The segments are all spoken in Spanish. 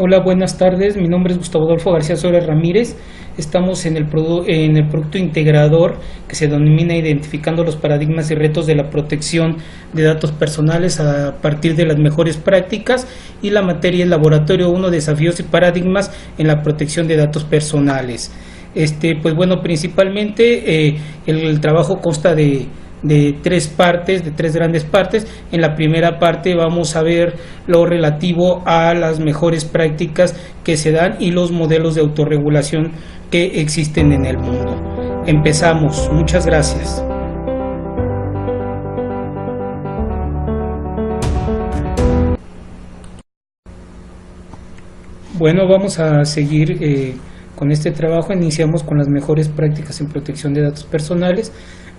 Hola, buenas tardes. Mi nombre es Gustavo Adolfo García Suárez Ramírez. Estamos en el producto integrador que se denomina Identificando los paradigmas y retos de la protección de datos personales a partir de las mejores prácticas, y la materia es Laboratorio 1, Desafíos y Paradigmas en la protección de datos personales. Pues bueno, principalmente el trabajo consta de tres grandes partes. En la primera parte vamos a ver lo relativo a las mejores prácticas que se dan y los modelos de autorregulación que existen en el mundo. Empezamos. Muchas gracias. Bueno, vamos a seguir con este trabajo. Iniciamos con las mejores prácticas en protección de datos personales.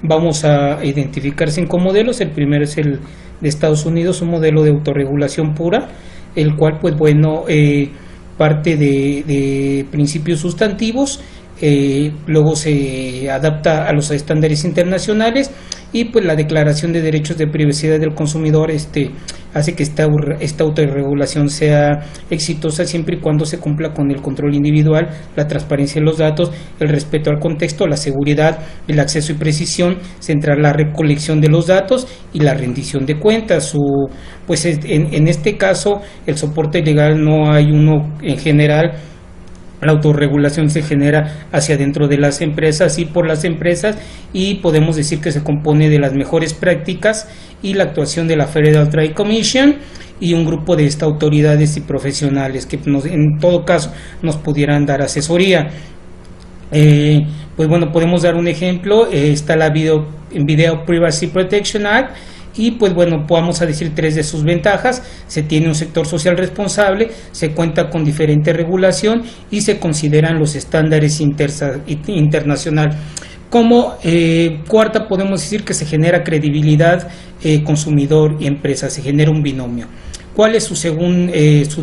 Vamos a identificar 5 modelos. El primero es el de Estados Unidos, un modelo de autorregulación pura, el cual pues bueno parte de principios sustantivos, luego se adapta a los estándares internacionales, y pues la Declaración de Derechos de Privacidad del Consumidor hace que esta autorregulación sea exitosa siempre y cuando se cumpla con el control individual, la transparencia de los datos, el respeto al contexto, la seguridad, el acceso y precisión, centrar la recolección de los datos y la rendición de cuentas. Pues en este caso el soporte legal no hay uno en general. La autorregulación se genera hacia dentro de las empresas y por las empresas, y podemos decir que se compone de las mejores prácticas y la actuación de la Federal Trade Commission y un grupo de autoridades y profesionales que en todo caso nos pudieran dar asesoría. Pues bueno, podemos dar un ejemplo. Está la Video Privacy Protection Act, y pues bueno, vamos a decir 3 de sus ventajas. Se tiene un sector social responsable, se cuenta con diferente regulación y se consideran los estándares internacional. Como cuarta, podemos decir que se genera credibilidad consumidor y empresa, se genera un binomio. ¿Cuáles sus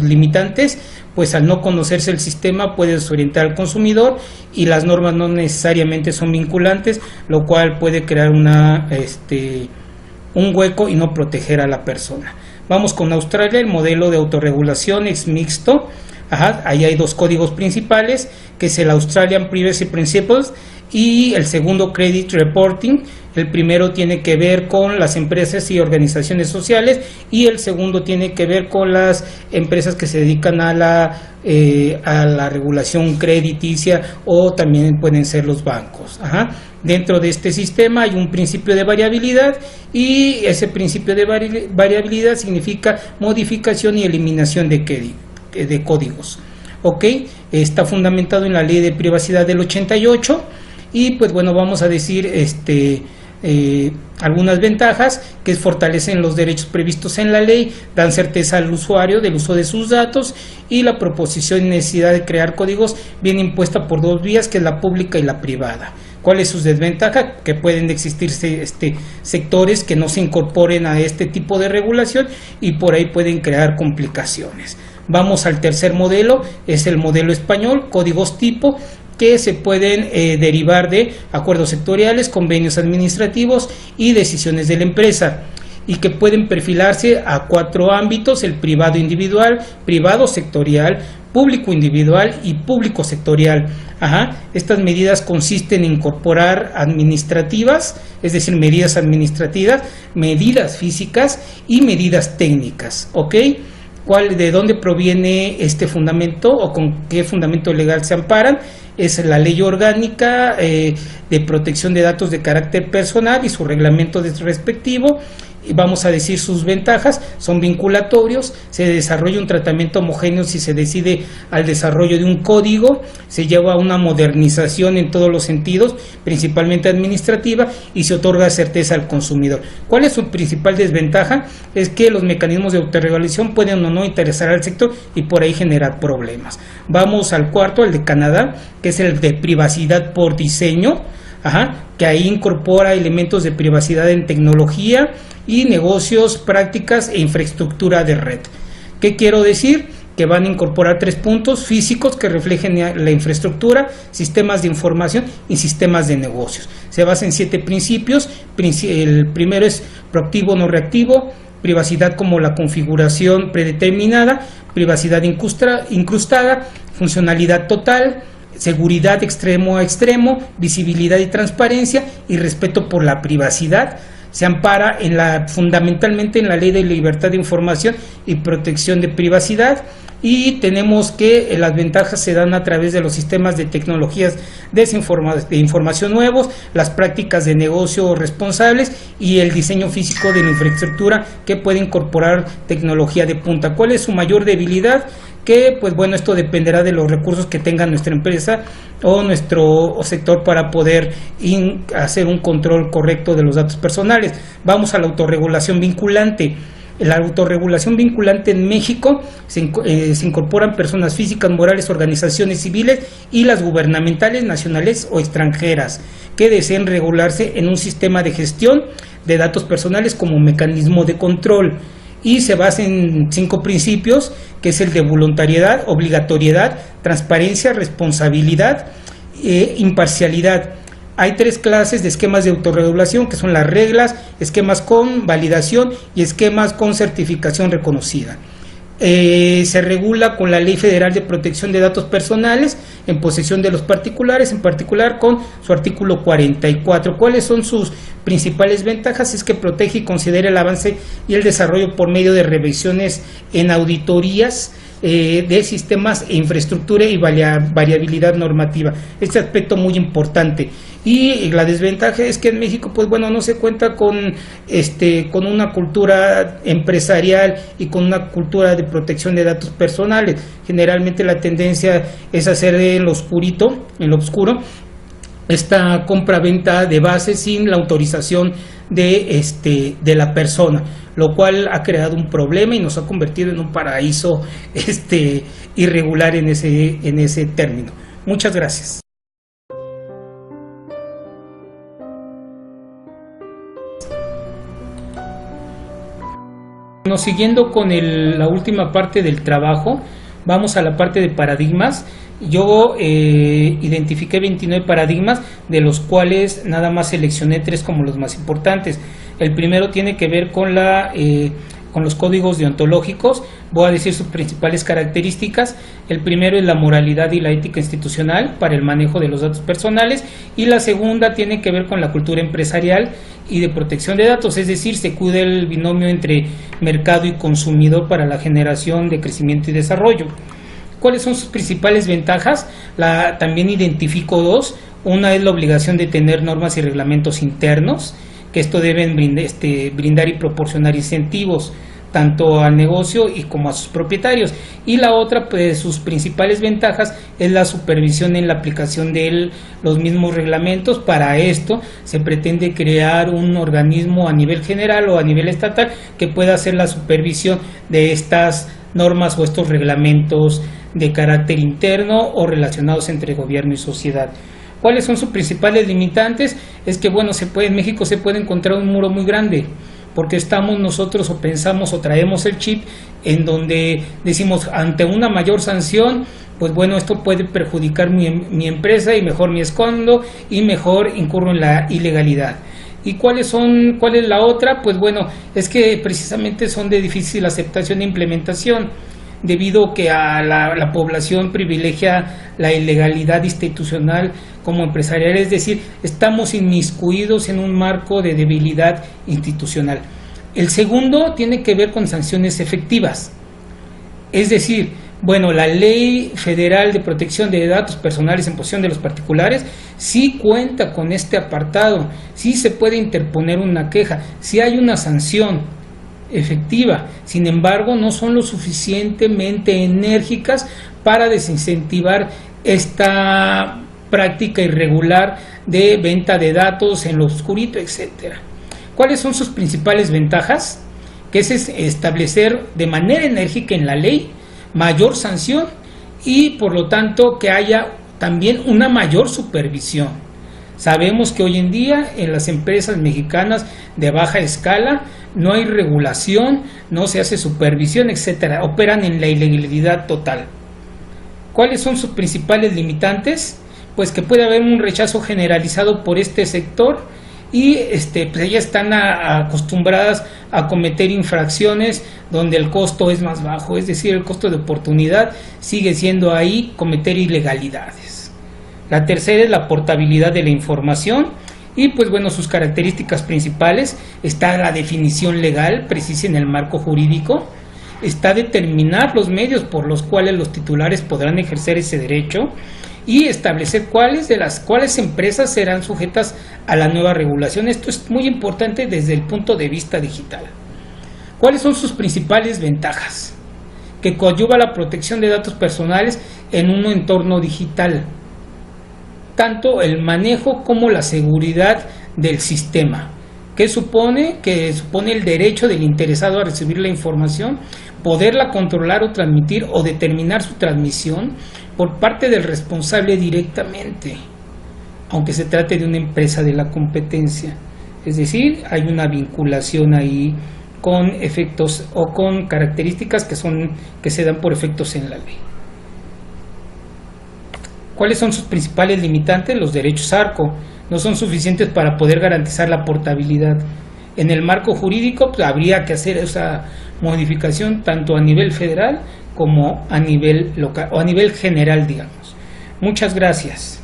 limitantes? Pues al no conocerse el sistema puede desorientar al consumidor y las normas no necesariamente son vinculantes, lo cual puede crear un hueco y no proteger a la persona. Vamos con Australia. El modelo de autorregulación es mixto. Ahí hay 2 códigos principales, que es el Australian Privacy Principles y el segundo Credit Reporting. El primero tiene que ver con las empresas y organizaciones sociales, y el segundo tiene que ver con las empresas que se dedican a la regulación crediticia, o también pueden ser los bancos. Dentro de este sistema hay un principio de variabilidad, y ese principio de variabilidad significa modificación y eliminación de códigos. Está fundamentado en la Ley de Privacidad del 88, y pues bueno, vamos a decir algunas ventajas, que fortalecen los derechos previstos en la ley, dan certeza al usuario del uso de sus datos, y la proposición y necesidad de crear códigos viene impuesta por 2 vías, que es la pública y la privada. ¿Cuál es su desventaja? Que pueden existir sectores que no se incorporen a este tipo de regulación y por ahí pueden crear complicaciones. Vamos al tercer modelo, es el modelo español, códigos tipo, que se pueden derivar de acuerdos sectoriales, convenios administrativos y decisiones de la empresa, y que pueden perfilarse a 4 ámbitos: el privado individual, privado sectorial, público individual y público sectorial. Estas medidas consisten en incorporar administrativas, es decir, medidas administrativas, medidas físicas y medidas técnicas. ¿De dónde proviene este fundamento o con qué fundamento legal se amparan? Es la Ley Orgánica de Protección de Datos de Carácter Personal y su reglamento respectivo. Y vamos a decir sus ventajas: son vinculatorios, se desarrolla un tratamiento homogéneo si se decide al desarrollo de un código, se lleva a una modernización en todos los sentidos, principalmente administrativa, y se otorga certeza al consumidor. ¿Cuál es su principal desventaja? Es que los mecanismos de autorregulación pueden o no interesar al sector y por ahí generar problemas. Vamos al cuarto, el de Canadá, que es el de privacidad por diseño, que ahí incorpora elementos de privacidad en tecnología y negocios, prácticas e infraestructura de red. ¿Qué quiero decir? Que van a incorporar 3 puntos físicos que reflejen la infraestructura, sistemas de información y sistemas de negocios. Se basa en 7 principios. El primero es proactivo, no reactivo. privacidad como la configuración predeterminada, privacidad incrustada, funcionalidad total, seguridad extremo a extremo, visibilidad y transparencia y respeto por la privacidad. Se ampara fundamentalmente en la Ley de Libertad de Información y Protección de Privacidad, y tenemos que las ventajas se dan a través de los sistemas de tecnologías de información nuevos, las prácticas de negocio responsables y el diseño físico de la infraestructura que puede incorporar tecnología de punta. ¿Cuál es su mayor debilidad? Que pues bueno, esto dependerá de los recursos que tenga nuestra empresa o nuestro sector para poder hacer un control correcto de los datos personales. Vamos a la autorregulación vinculante. La autorregulación vinculante en México se incorporan personas físicas, morales, organizaciones civiles y las gubernamentales, nacionales o extranjeras que deseen regularse en un sistema de gestión de datos personales como mecanismo de control, y se basa en 5 principios, que es el de voluntariedad, obligatoriedad, transparencia, responsabilidad e imparcialidad. Hay 3 clases de esquemas de autorregulación, que son las reglas, esquemas con validación y esquemas con certificación reconocida. Se regula con la Ley Federal de Protección de Datos Personales en posesión de los particulares, en particular con su artículo 44. ¿Cuáles son sus principales ventajas? Es que protege y considera el avance y el desarrollo por medio de revisiones en auditorías de sistemas e infraestructura y variabilidad normativa. Este aspecto muy importante. Y la desventaja es que en México, pues bueno, no se cuenta con una cultura empresarial y con una cultura de protección de datos personales. Generalmente la tendencia es hacer en lo oscuro, esta compra-venta de base sin la autorización de la persona, lo cual ha creado un problema y nos ha convertido en un paraíso irregular en ese término. Muchas gracias. Bueno, siguiendo con la última parte del trabajo, vamos a la parte de paradigmas. Yo identifiqué 29 paradigmas, de los cuales nada más seleccioné 3 como los más importantes. El primero tiene que ver con los códigos deontológicos. Voy a decir sus principales características. El primero es la moralidad y la ética institucional para el manejo de los datos personales, y la segunda tiene que ver con la cultura empresarial y de protección de datos, es decir, se cuida el binomio entre mercado y consumidor para la generación de crecimiento y desarrollo. ¿Cuáles son sus principales ventajas? También identifico 2. Una es la obligación de tener normas y reglamentos internos, que esto deben brindar y proporcionar incentivos tanto al negocio y como a sus propietarios. Y la otra, pues sus principales ventajas es la supervisión en la aplicación de los mismos reglamentos. Para esto se pretende crear un organismo a nivel general o a nivel estatal que pueda hacer la supervisión de estas normas o estos reglamentos de carácter interno o relacionados entre gobierno y sociedad. ¿Cuáles son sus principales limitantes? Es que bueno, en México se puede encontrar un muro muy grande, porque estamos nosotros o pensamos o traemos el chip en donde decimos, ante una mayor sanción, pues bueno, esto puede perjudicar mi empresa y mejor me escondo y mejor incurro en la ilegalidad. ¿Y cuál es la otra? Pues bueno, es que precisamente son de difícil aceptación e implementación, debido a que la población privilegia la ilegalidad institucional como empresarial, es decir, estamos inmiscuidos en un marco de debilidad institucional. El segundo tiene que ver con sanciones efectivas, es decir, bueno, la Ley Federal de Protección de Datos Personales en posesión de los particulares sí cuenta con este apartado, sí se puede interponer una queja, sí hay una sanción efectiva. Sin embargo, no son lo suficientemente enérgicas para desincentivar esta práctica irregular de venta de datos en lo oscurito, etcétera. ¿Cuáles son sus principales ventajas? Que es establecer de manera enérgica en la ley mayor sanción y por lo tanto que haya también una mayor supervisión. Sabemos que hoy en día en las empresas mexicanas de baja escala no hay regulación, no se hace supervisión, etcétera, operan en la ilegalidad total. ¿Cuáles son sus principales limitantes? Pues que puede haber un rechazo generalizado por este sector y pues ellas están acostumbradas a cometer infracciones donde el costo es más bajo, es decir, el costo de oportunidad sigue siendo ahí cometer ilegalidades. La tercera es la portabilidad de la información y pues bueno, sus características principales: está la definición legal precisa en el marco jurídico, está determinar los medios por los cuales los titulares podrán ejercer ese derecho y establecer cuáles empresas serán sujetas a la nueva regulación. Esto es muy importante desde el punto de vista digital. ¿Cuáles son sus principales ventajas? Que coadyuva la protección de datos personales en un entorno digital, tanto el manejo como la seguridad del sistema, que supone el derecho del interesado a recibir la información, poderla controlar o transmitir o determinar su transmisión por parte del responsable directamente, aunque se trate de una empresa de la competencia. Es decir, hay una vinculación ahí con efectos o con características que se dan por efectos en la ley. ¿Cuáles son sus principales limitantes? Los derechos ARCO no son suficientes para poder garantizar la portabilidad. En el marco jurídico pues, habría que hacer esa modificación tanto a nivel federal como a nivel local o a nivel general, digamos. Muchas gracias.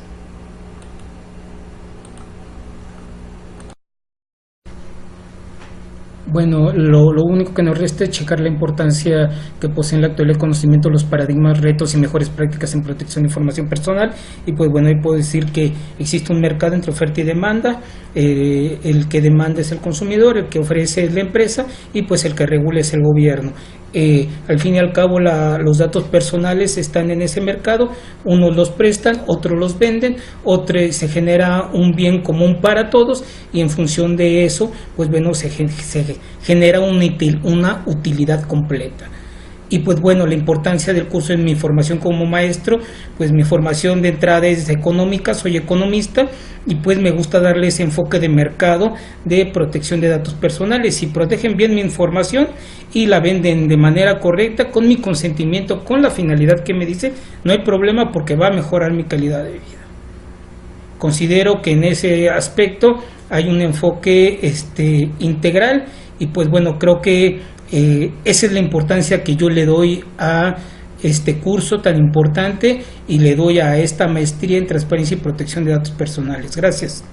Bueno, lo único que nos resta es checar la importancia que posee en la actualidad el conocimiento de los paradigmas, retos y mejores prácticas en protección de información personal. Y pues bueno, ahí puedo decir que existe un mercado entre oferta y demanda. El que demanda es el consumidor, el que ofrece es la empresa y pues el que regula es el gobierno. Al fin y al cabo los datos personales están en ese mercado, unos los prestan, otros los venden, se genera un bien común para todos y en función de eso pues bueno se genera una utilidad completa. Y pues bueno, la importancia del curso en mi formación como maestro, pues mi formación de entrada es económica, soy economista y pues me gusta darle ese enfoque de mercado de protección de datos personales. Si protegen bien mi información y la venden de manera correcta, con mi consentimiento, con la finalidad que me dice, no hay problema porque va a mejorar mi calidad de vida. Considero que en ese aspecto hay un enfoque integral y pues bueno, creo que esa es la importancia que yo le doy a este curso tan importante y le doy a esta maestría en transparencia y protección de datos personales. Gracias.